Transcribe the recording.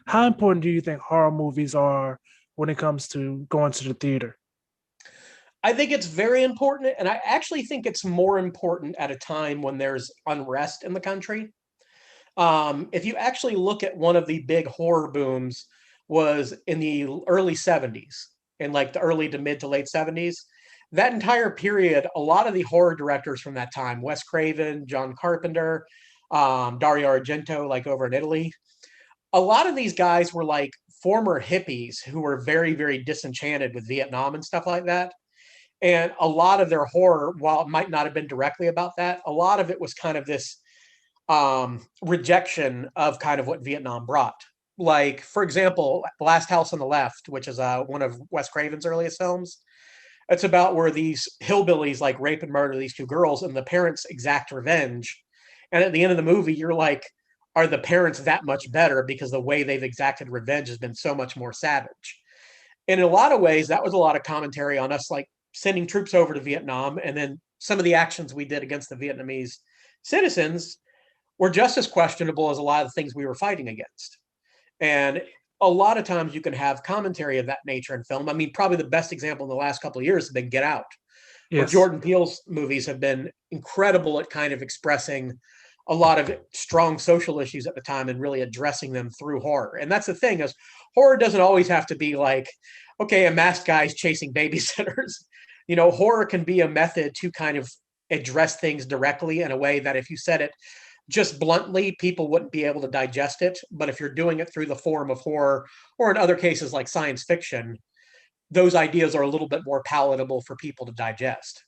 How important do you think horror movies are when it comes to going to the theater? I think it's very important, and I actually think it's more important at a time when there's unrest in the country. If you actually look at one of the big horror booms was in the early 70s, in like the early to mid to late 70s. That entire period, a lot of the horror directors from that time, Wes Craven, John Carpenter, Dario Argento, like over in Italy, a lot of these guys were like former hippies who were very, very disenchanted with Vietnam and stuff like that. And a lot of their horror, while it might not have been directly about that, a lot of it was kind of this rejection of kind of what Vietnam brought. Like, for example, Last House on the Left, which is one of Wes Craven's earliest films. It's about where these hillbillies like rape and murder these two girls, and the parents exact revenge. And at the end of the movie, you're like, are the parents that much better because the way they've exacted revenge has been so much more savage? And in a lot of ways, that was a lot of commentary on us, like sending troops over to Vietnam, and then some of the actions we did against the Vietnamese citizens were just as questionable as a lot of the things we were fighting against. And a lot of times you can have commentary of that nature in film. I mean, probably the best example in the last couple of years has been Get Out, where Yes. Jordan Peele's movies have been incredible at kind of expressing a lot of strong social issues at the time and really addressing them through horror. And that's the thing is horror doesn't always have to be like, okay, a masked guy's chasing babysitters. Horror can be a method to kind of address things directly in a way that if you said it just bluntly, people wouldn't be able to digest it. But if you're doing it through the form of horror, or in other cases like science fiction, those ideas are a little bit more palatable for people to digest.